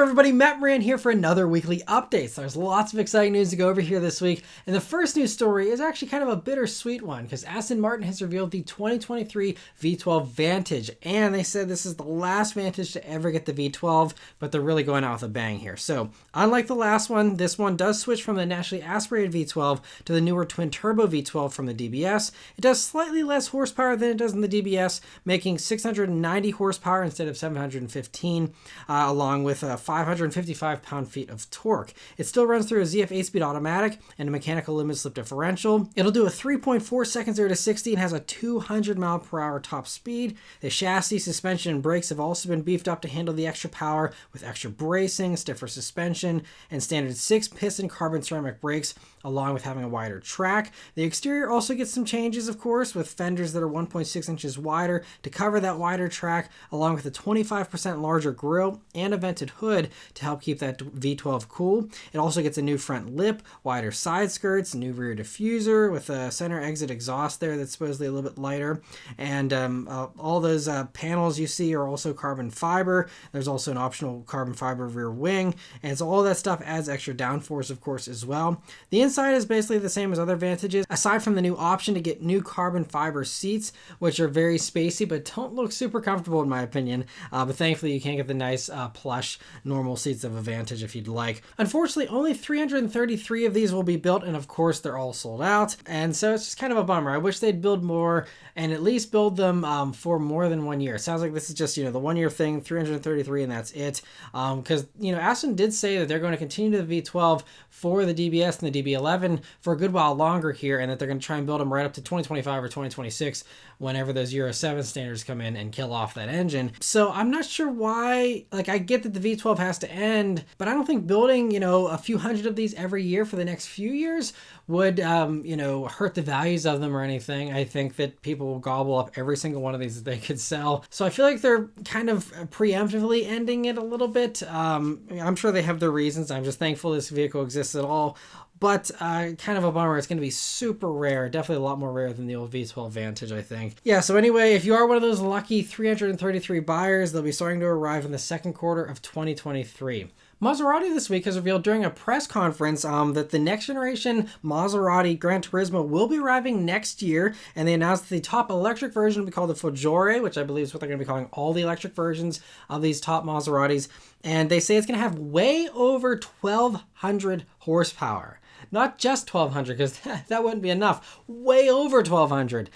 everybody, Maran here for another weekly update. So there's lots of exciting news to go over here this week. And the first news story is actually kind of a bittersweet one because Aston Martin has revealed the 2023 V12 Vantage. And they said this is the last Vantage to ever get the V12, but they're really going out with a bang here. So unlike the last one, this one does switch from the naturally aspirated V12 to the newer twin turbo V12 from the DBS. It does slightly less horsepower than it does in the DBS, making 690 horsepower instead of 715, along with 555 pound-feet of torque. It still runs through a ZF 8-speed automatic and a mechanical limit slip differential. It'll do a 3.4 seconds 0 to 60 and has a 200 mile per hour top speed. The chassis, suspension, and brakes have also been beefed up to handle the extra power with extra bracing, stiffer suspension, and standard 6-piston carbon ceramic brakes, along with having a wider track. The exterior also gets some changes, of course, with fenders that are 1.6 inches wider to cover that wider track, along with a 25% larger grille and a vented hood to help keep that V12 cool. It also gets a new front lip, wider side skirts, new rear diffuser with a center exit exhaust there that's supposedly a little bit lighter. And all those panels you see are also carbon fiber. There's also an optional carbon fiber rear wing. And so all that stuff adds extra downforce, of course, as well. The inside is basically the same as other Vantages, aside from the new option to get new carbon fiber seats, which are very spacey but don't look super comfortable in my opinion. But thankfully you can get the nice plush normal seats of a Vantage if you'd like. Unfortunately, only 333 of these will be built, and of course they're all sold out. And so it's just kind of a bummer. I wish they'd build more and at least build them for more than 1 year. It sounds like this is just, the 1 year thing, 333, and that's it. Because, Aston did say that they're going to continue the V12 for the DBS and the DB11 for a good while longer here, and that they're going to try and build them right up to 2025 or 2026 whenever those Euro 7 standards come in and kill off that engine. So I'm not sure why, I get that the V12 has to end, but I don't think building, a few hundred of these every year for the next few years would, hurt the values of them or anything. I think that people will gobble up every single one of these that they could sell. So I feel like they're kind of preemptively ending it a little bit. I'm sure they have their reasons. I'm just thankful this vehicle exists at all. But kind of a bummer. It's going to be super rare. Definitely a lot more rare than the old V12 Vantage, I think. Yeah, so anyway, if you are one of those lucky 333 buyers, they'll be starting to arrive in the second quarter of 2023. Maserati this week has revealed during a press conference that the next generation Maserati GranTurismo will be arriving next year, and they announced that the top electric version will be called the Prodrive, which I believe is what they're going to be calling all the electric versions of these top Maseratis, and they say it's going to have way over 1,200 horsepower. Not just 1,200, because that wouldn't be enough. Way over 1,200,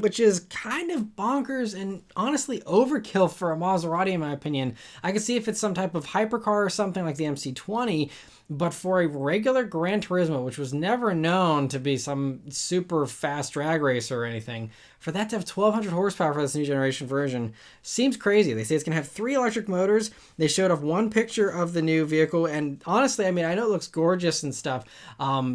which is kind of bonkers and honestly overkill for a Maserati, in my opinion. I could see if it's some type of hypercar or something like the MC20, but for a regular GranTurismo, which was never known to be some super fast drag racer or anything, for that to have 1,200 horsepower for this new generation version seems crazy. They say it's going to have 3 electric motors. They showed off one picture of the new vehicle, and honestly, I know it looks gorgeous and stuff,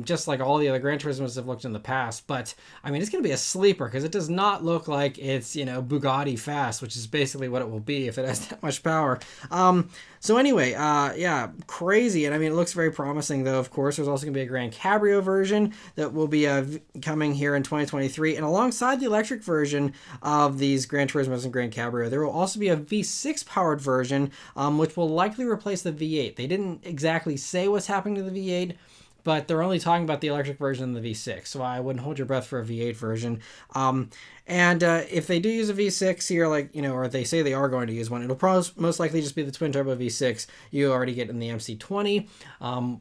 just like all the other GranTurismos have looked in the past, but it's going to be a sleeper because it does not look like it's, Bugatti fast, which is basically what it will be if it has that much power. So anyway, yeah, crazy. And it looks very promising though, of course. There's also going to be a Grand Cabrio version that will be coming here in 2023. And alongside the electric version of these GranTurismos and Grand Cabrio, there will also be a V6 powered version, which will likely replace the V8. They didn't exactly say what's happening to the V8, but they're only talking about the electric version and the V6, so I wouldn't hold your breath for a V8 version. And if they do use a V6 here, or they say they are going to use one, it'll probably most likely just be the twin turbo V6 you already get in the MC20,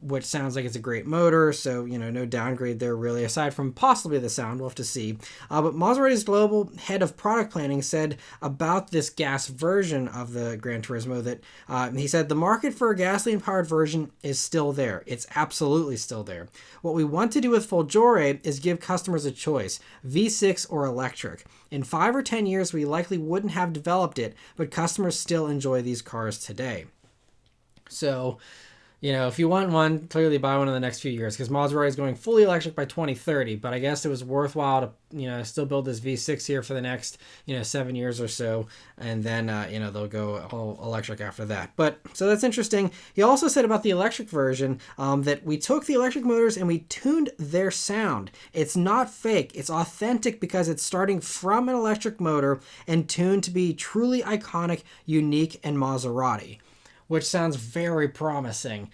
which sounds like it's a great motor, so, no downgrade there really, aside from possibly the sound. We'll have to see. But Maserati's global head of product planning said about this gas version of the GranTurismo that he said, the market for a gasoline-powered version is still there. It's absolutely still there. What we want to do with Prodrive is give customers a choice, V6 or electric. In 5 or 10 years, we likely wouldn't have developed it, but customers still enjoy these cars today. So, if you want one, clearly buy one in the next few years, because Maserati is going fully electric by 2030, but I guess it was worthwhile to, still build this V6 here for the next, 7 years or so, and then, they'll go all electric after that. But, so that's interesting. He also said about the electric version that we took the electric motors and we tuned their sound. It's not fake, it's authentic because it's starting from an electric motor and tuned to be truly iconic, unique, and Maserati. which sounds very promising.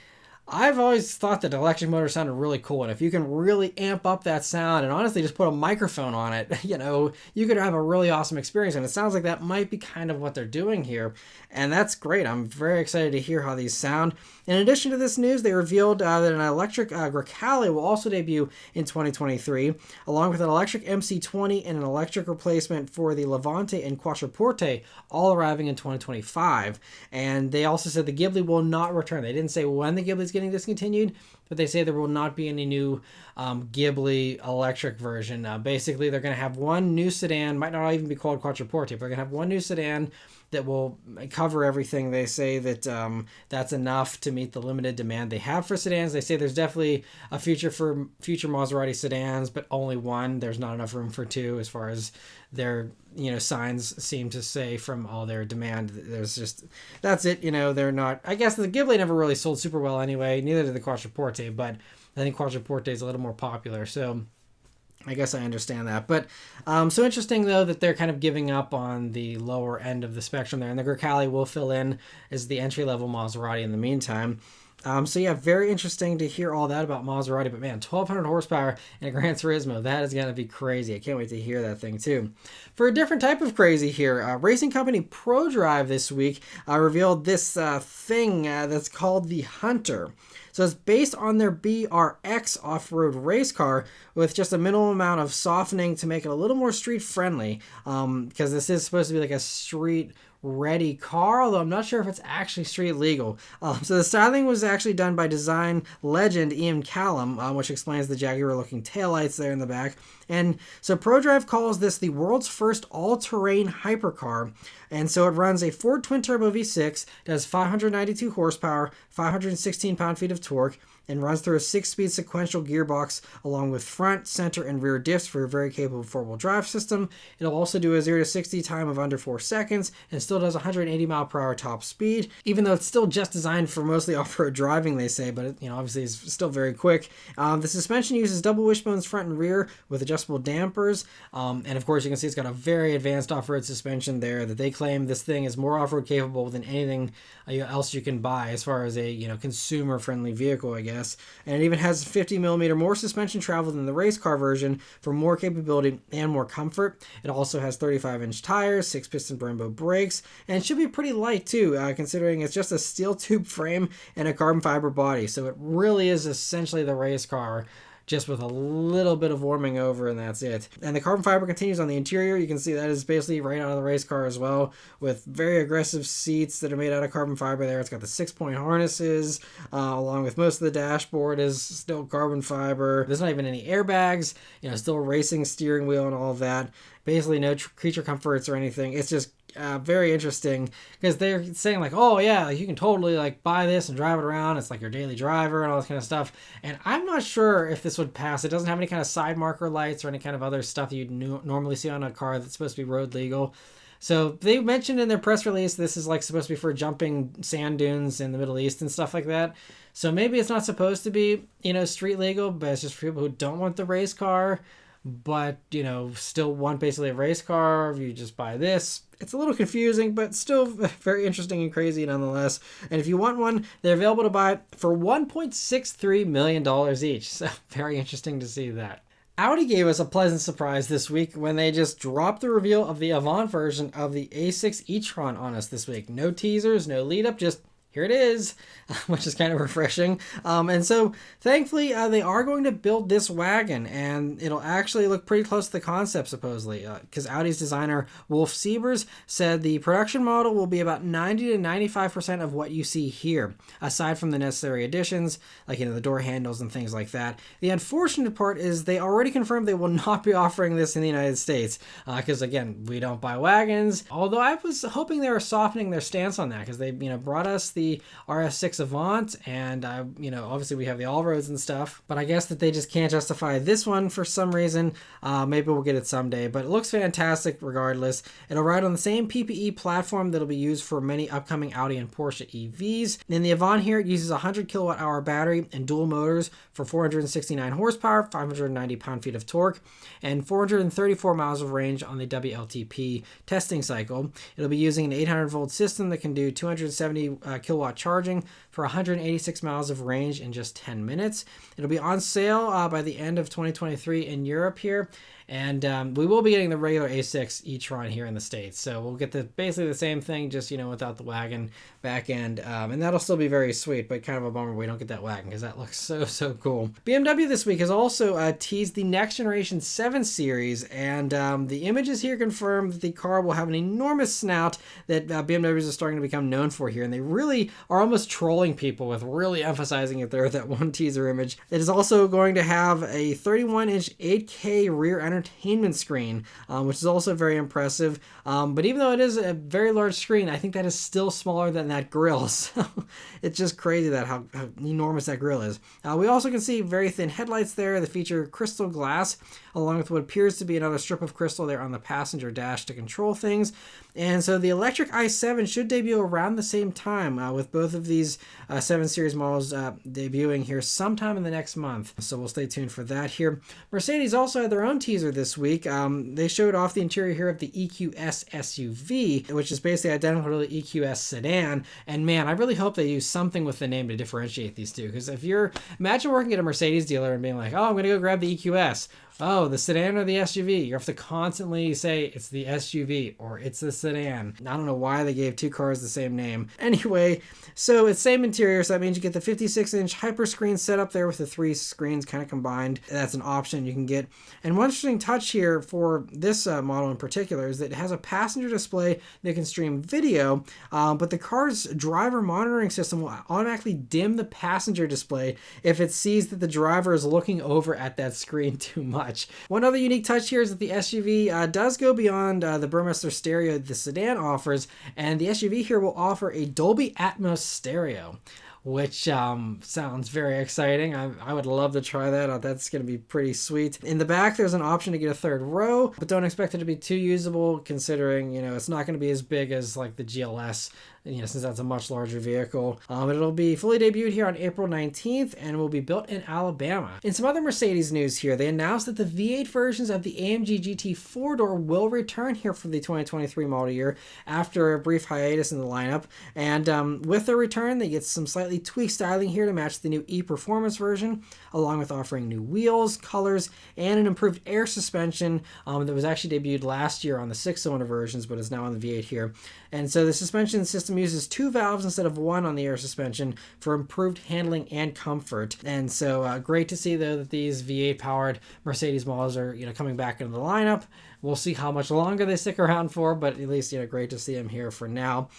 I've always thought that electric motor sounded really cool, and if you can really amp up that sound and honestly just put a microphone on it, you could have a really awesome experience, and it sounds like that might be kind of what they're doing here, and that's great. I'm very excited to hear how these sound. In addition to this news, they revealed that an electric Grecale will also debut in 2023, along with an electric MC20 and an electric replacement for the Levante and Quattroporte, all arriving in 2025. And they also said the Ghibli will not return. They didn't say when the Ghibli's getting discontinued, but they say there will not be any new Ghibli electric version. Basically, they're going to have one new sedan, might not even be called Quattroporte, but they're going to have one new sedan that will cover everything. They say that that's enough to meet the limited demand they have for sedans. They say there's definitely a future for future Maserati sedans, but only one. There's not enough room for two as far as their signs seem to say from all their demand. There's just, that's it. They're not, I guess the Ghibli never really sold super well anyway, neither did the Quattroporte, but I think Quattroporte is a little more popular, so I guess I understand that. But so interesting, though, that they're kind of giving up on the lower end of the spectrum there. And the Grecale will fill in as the entry-level Maserati in the meantime. So yeah, very interesting to hear all that about Maserati. But man, 1,200 horsepower in a GranTurismo, that is going to be crazy. I can't wait to hear that thing too. For a different type of crazy here, racing company Prodrive this week revealed this thing that's called the Hunter. So it's based on their BRX off-road race car with just a minimal amount of softening to make it a little more street friendly, because this is supposed to be like a street ready car, although I'm not sure if it's actually street legal. So the styling was actually done by design legend Ian Callum, which explains the Jaguar looking taillights there in the back. And so Prodrive calls this the world's first all-terrain hypercar. And so it runs a Ford twin-turbo V6, does 592 horsepower, 516 pound-feet of torque, and runs through a 6-speed sequential gearbox along with front, center, and rear diffs for a very capable four-wheel drive system. It'll also do a 0 to 60 time of under 4 seconds and still does 180 mile per hour top speed, even though it's still just designed for mostly off-road driving, they say, but it, obviously it's still very quick. The suspension uses double wishbones front and rear with adjustable dampers, and of course you can see it's got a very advanced off-road suspension there that they claim this thing is more off-road capable than anything else you can buy as far as a consumer-friendly vehicle, I guess. And it even has 50 millimeter more suspension travel than the race car version for more capability and more comfort. It also has 35-inch tires, 6-piston Brembo brakes, and it should be pretty light too, considering it's just a steel tube frame and a carbon fiber body. So it really is essentially the race car, just with a little bit of warming over, and that's it. And the carbon fiber continues on the interior. You can see that is basically right out of the race car as well, with very aggressive seats that are made out of carbon fiber there. It's got the 6-point harnesses, along with most of the dashboard is still carbon fiber. There's not even any airbags, still racing steering wheel and all of that. Basically no creature comforts or anything. It's just very interesting because they're saying like, oh yeah, you can totally like buy this and drive it around. It's like your daily driver and all this kind of stuff. And I'm not sure if this would pass. It doesn't have any kind of side marker lights or any kind of other stuff you'd normally see on a car that's supposed to be road legal. So they mentioned in their press release this is like supposed to be for jumping sand dunes in the Middle East and stuff like that. So maybe it's not supposed to be, street legal, but it's just for people who don't want the race car, but still want basically a race car. If you just buy this, it's a little confusing, but still very interesting and crazy nonetheless. And if you want one, they're available to buy for $1.63 million each. So very interesting to see that. Audi gave us a pleasant surprise this week when they just dropped the reveal of the Avant version of the A6 e-tron on us this week. No teasers, no lead up, just here it is, which is kind of refreshing. And so thankfully they are going to build this wagon, and it'll actually look pretty close to the concept supposedly, because Audi's designer Wolf Siebers said the production model will be about 90 to 95% of what you see here, aside from the necessary additions like the door handles and things like that. The unfortunate part is they already confirmed they will not be offering this in the United States, because again, we don't buy wagons, although I was hoping they were softening their stance on that, because they brought us the RS6 Avant, and obviously we have the all-roads and stuff, but I guess that they just can't justify this one for some reason. Maybe we'll get it someday, but it looks fantastic regardless. It'll ride on the same PPE platform that'll be used for many upcoming Audi and Porsche EVs. In the Avant here, it uses a 100 kilowatt hour battery and dual motors for 469 horsepower, 590 pound-feet of torque, and 434 miles of range on the WLTP testing cycle. It'll be using an 800 volt system that can do 270 kilowatt kilowatt charging for 186 miles of range in just 10 minutes. It'll be on sale by the end of 2023 in Europe here. And we will be getting the regular A6 e-tron here in the States. So we'll get basically the same thing, just, without the wagon back end. And that'll still be very sweet, but kind of a bummer we don't get that wagon because that looks so cool. BMW this week has also teased the next generation 7 Series. And the images here confirm that the car will have an enormous snout that BMWs are starting to become known for here. And they really are almost trolling people with really emphasizing it there, that one teaser image. It is also going to have a 31-inch 8K rear entertainment screen, which is also very impressive. But even though it is a very large screen, I think that is still smaller than that grille. So it's just crazy that how enormous that grille is. We also can see very thin headlights there that feature crystal glass, along with what appears to be another strip of crystal there on the passenger dash to control things. And so the electric i7 should debut around the same time, with both of these 7 Series models debuting here sometime in the next month. So we'll stay tuned for that here. Mercedes also had their own teaser this week. They showed off the interior here of the EQS SUV, which is basically identical to the EQS sedan. And man, I really hope they use something with the name to differentiate these two. Because imagine working at a Mercedes dealer and being like, oh, I'm going to go grab the EQS. Oh, the sedan or the SUV? You have to constantly say it's the SUV or it's the sedan. I don't know why they gave two cars the same name. Anyway, so it's same interior, so that means you get the 56-inch hyperscreen setup there with the 3 screens kind of combined. That's an option you can get. And one interesting touch here for this model in particular is that it has a passenger display that can stream video, but the car's driver monitoring system will automatically dim the passenger display if it sees that the driver is looking over at that screen too much. One other unique touch here is that the SUV does go beyond the Burmester stereo the sedan offers, and the SUV here will offer a Dolby Atmos stereo, which sounds very exciting. I would love to try that. That's going to be pretty sweet. In the back, there's an option to get a third row, but don't expect it to be too usable considering, it's not going to be as big as like the GLS, since that's a much larger vehicle. It'll be fully debuted here on April 19th and will be built in Alabama. In some other Mercedes news here, they announced that the V8 versions of the AMG GT 4-door will return here for the 2023 model year after a brief hiatus in the lineup. And with their return, they get some slightly tweaked styling here to match the new E-Performance version, along with offering new wheels, colors, and an improved air suspension that was actually debuted last year on the 6-cylinder versions, but is now on the V8 here. And so the suspension system uses 2 valves instead of 1 on the air suspension for improved handling and comfort. And so great to see, though, that these V8 powered Mercedes models are coming back into the lineup. We'll see how much longer they stick around for, but at least great to see them here for now.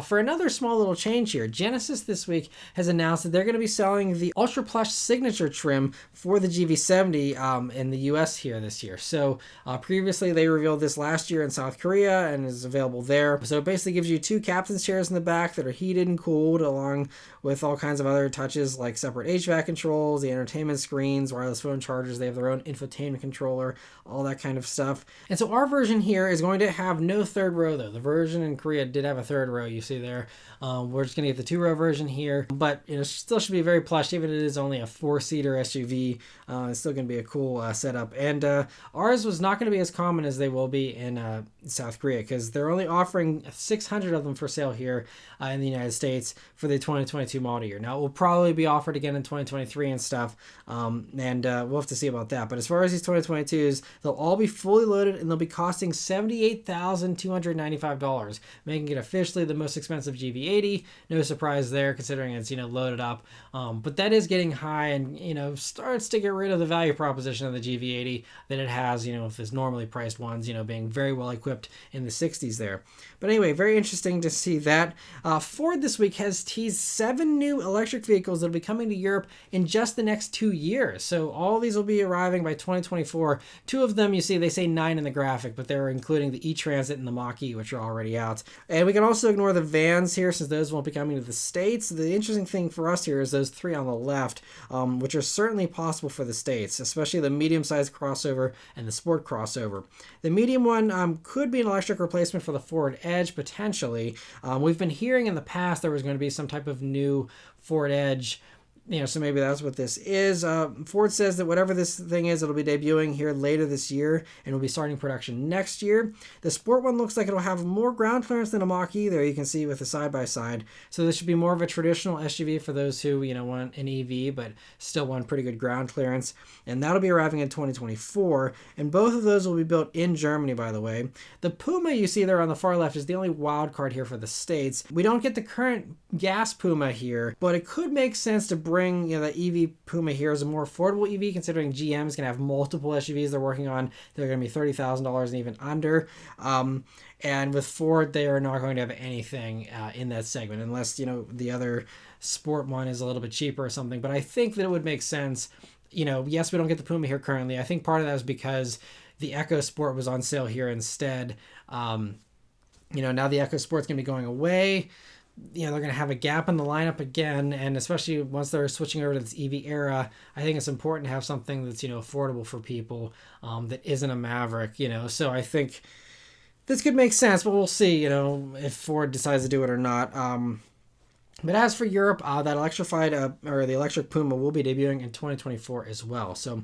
For another small little change here, Genesis this week has announced that they're going to be selling the Ultra Plush Signature trim for the GV70 in the US here this year. So previously they revealed this last year in South Korea and is available there. So it basically gives you 2 captain's chairs in the back that are heated and cooled, along with all kinds of other touches like separate HVAC controls, the entertainment screens, wireless phone chargers. They have their own infotainment controller, all that kind of stuff. And so our version here is going to have no third row, though. The version in Korea did have a third row, you see there. We're just going to get the 2-row version here, but still should be very plush, even if it is only a 4-seater SUV. It's still going to be a cool setup. And ours was not going to be as common as they will be in South Korea, because they're only offering 600 of them for sale here in the United States for the 2022 model year. Now, it will probably be offered again in 2023 and stuff, and we'll have to see about that. But as far as these 2022s, they'll all be fully loaded, and they'll be costing $78,295, making it officially the most expensive GV80. No surprise there, considering it's loaded up. But that is getting high, and starts to get rid of the value proposition of the GV80 that it has. With its normally priced ones, being very well equipped in the 60s there. But anyway, very interesting to see that. Ford this week has teased 7 new electric vehicles that will be coming to Europe in just the next 2 years. So all these will be arriving by 2024. 2 of them, you see, they say 9 in the graphic, but they're including the e-Transit and the Mach-E, which are already out. And we can also ignore the vans here, since those won't be coming to the States. The interesting thing for us here is those 3 on the left, which are certainly possible for the States, especially the medium-sized crossover and the sport crossover. The medium one could be an electric replacement for the Ford Edge, potentially. We've been hearing in the past there was going to be some type of new Ford Edge So maybe that's what this is. Ford says that whatever this thing is, it'll be debuting here later this year and will be starting production next year. The sport one looks like it'll have more ground clearance than a Mach-E there, you can see with the side-by-side. So this should be more of a traditional SUV for those who, want an EV but still want pretty good ground clearance. And that'll be arriving in 2024. And both of those will be built in Germany, by the way. The Puma you see there on the far left is the only wild card here for the States. We don't get the current gas Puma here, but it could make sense to bring the EV Puma here as a more affordable EV, considering GM is going to have multiple SUVs they're working on. They're going to be $30,000 and even under. And with Ford, they are not going to have anything in that segment unless, the other sport one is a little bit cheaper or something. But I think that it would make sense. Yes, we don't get the Puma here currently. I think part of that is because the EcoSport was on sale here instead. Now the EcoSport's going to be going away. They're going to have a gap in the lineup again, and especially once they're switching over to this EV era, I think it's important to have something that's, affordable for people that isn't a Maverick, So I think this could make sense, but we'll see, if Ford decides to do it or not. But as for Europe, that electrified or the electric Puma will be debuting in 2024 as well. So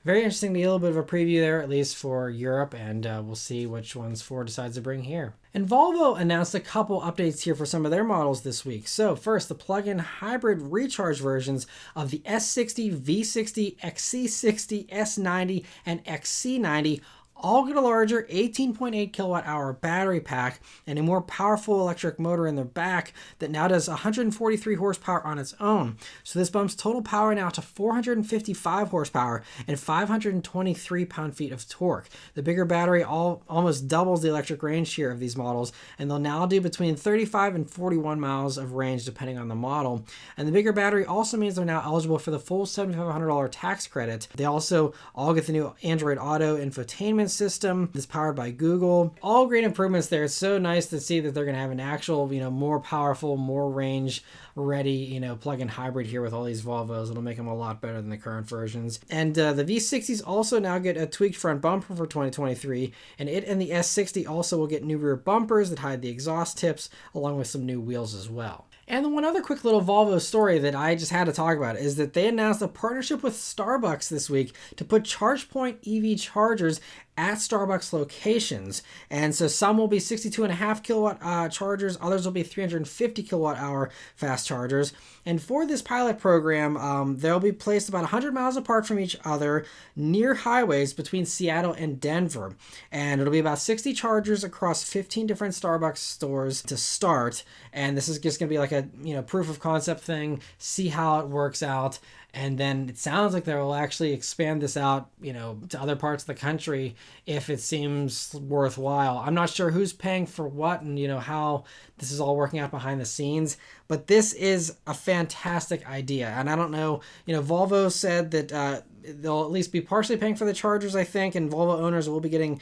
very interesting to get a little bit of a preview there, at least for Europe, and we'll see which ones Ford decides to bring here. And Volvo announced a couple updates here for some of their models this week. So first, the plug-in hybrid recharge versions of the S60, V60, XC60, S90, and XC90 all get a larger 18.8 kilowatt hour battery pack and a more powerful electric motor in their back that now does 143 horsepower on its own. So this bumps total power now to 455 horsepower and 523 pound-feet of torque. The bigger battery almost doubles the electric range here of these models, and they'll now do between 35 and 41 miles of range depending on the model. And the bigger battery also means they're now eligible for the full $7,500 tax credit. They also all get the new Android Auto infotainment system that's powered by Google. All great improvements there. It's so nice to see that they're going to have an actual, more powerful, more range ready, plug-in hybrid here with all these Volvos. It'll make them a lot better than the current versions. And the V60s also now get a tweaked front bumper for 2023, and it and the S60 also will get new rear bumpers that hide the exhaust tips, along with some new wheels as well. And the one other quick little Volvo story that I just had to talk about is that they announced a partnership with Starbucks this week to put ChargePoint EV chargers at Starbucks locations. And so some will be 62.5 kilowatt chargers, others will be 350 kilowatt hour fast chargers. And for this pilot program, they'll be placed about 100 miles apart from each other near highways between Seattle and Denver. And it'll be about 60 chargers across 15 different Starbucks stores to start. And this is just going to be like a proof of concept thing, see how it works out. And then it sounds like they will actually expand this out, to other parts of the country if it seems worthwhile. I'm not sure who's paying for what and, how this is all working out behind the scenes, but this is a fantastic idea. And I don't know, Volvo said that they'll at least be partially paying for the chargers, I think, and Volvo owners will be getting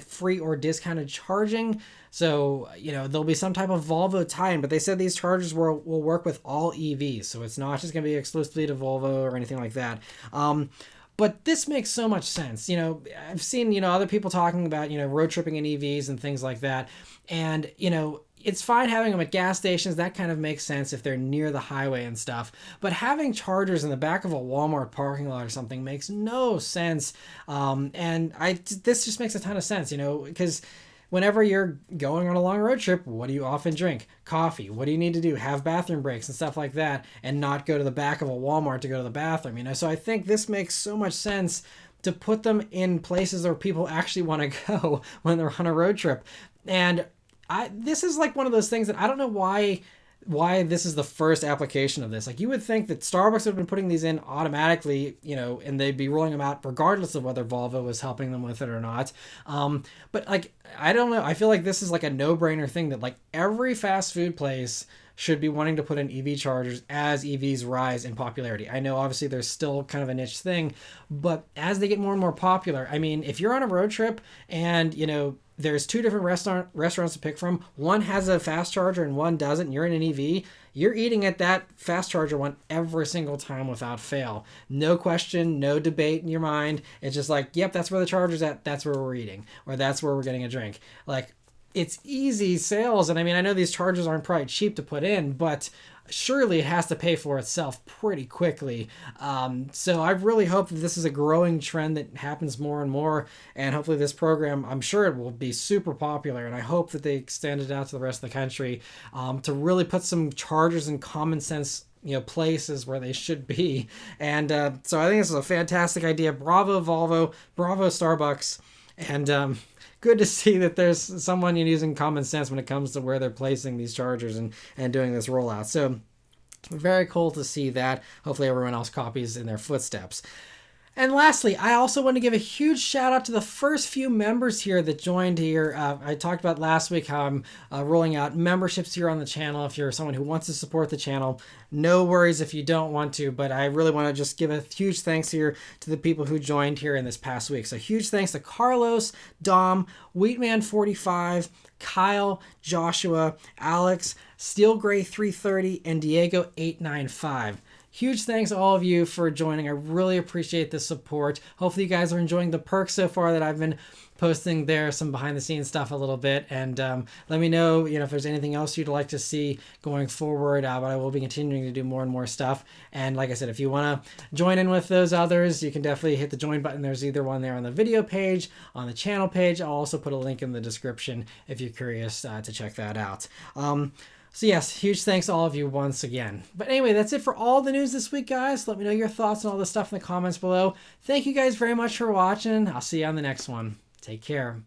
free or discounted charging. So, there'll be some type of Volvo tie-in, but they said these chargers will work with all EVs. So it's not just going to be exclusively to Volvo or anything like that. But this makes so much sense. I've seen, other people talking about, road tripping in EVs and things like that. And, it's fine having them at gas stations. That kind of makes sense if they're near the highway and stuff. But having chargers in the back of a Walmart parking lot or something makes no sense. This just makes a ton of sense, because whenever you're going on a long road trip, what do you often drink? Coffee. What do you need to do? Have bathroom breaks and stuff like that, and not go to the back of a Walmart to go to the bathroom, So I think this makes so much sense to put them in places where people actually want to go when they're on a road trip. And this is like one of those things that I don't know why this is the first application of this. Like, you would think that Starbucks would have been putting these in automatically, and they'd be rolling them out regardless of whether Volvo was helping them with it or not. But I don't know. I feel like this is like a no-brainer thing that every fast food place should be wanting to put in EV chargers as EVs rise in popularity. I know obviously there's still kind of a niche thing, but as they get more and more popular, if you're on a road trip and, there's two different restaurants to pick from. One has a fast charger and one doesn't. And you're in an EV. You're eating at that fast charger one every single time without fail. No question, no debate in your mind. It's just like, yep, that's where the charger's at. That's where we're eating, or that's where we're getting a drink. it's easy sales. And I mean, I know these chargers aren't probably cheap to put in, but surely it has to pay for itself pretty quickly. So I really hope that this is a growing trend that happens more and more. And hopefully this program, I'm sure it will be super popular. And I hope that they extend it out to the rest of the country to really put some chargers in common sense places where they should be. And so I think this is a fantastic idea. Bravo Volvo, bravo Starbucks, and good to see that there's someone using common sense when it comes to where they're placing these chargers and doing this rollout. So very cool to see that. Hopefully everyone else copies in their footsteps. And lastly, I also want to give a huge shout out to the first few members here that joined here. I talked about last week how I'm rolling out memberships here on the channel. If you're someone who wants to support the channel, no worries if you don't want to, but I really want to just give a huge thanks here to the people who joined here in this past week. So huge thanks to Carlos, Dom, Wheatman45, Kyle, Joshua, Alex, Steel Gray 330, and Diego 895. Huge thanks to all of you for joining. I really appreciate the support. Hopefully you guys are enjoying the perks so far that I've been posting there, some behind the scenes stuff a little bit. And let me know, if there's anything else you'd like to see going forward. But I will be continuing to do more and more stuff. And like I said, if you want to join in with those others, you can definitely hit the join button. There's either one there on the video page, on the channel page. I'll also put a link in the description if you're curious to check that out. So yes, huge thanks to all of you once again. But anyway, that's it for all the news this week, guys. Let me know your thoughts on all this stuff in the comments below. Thank you guys very much for watching. I'll see you on the next one. Take care.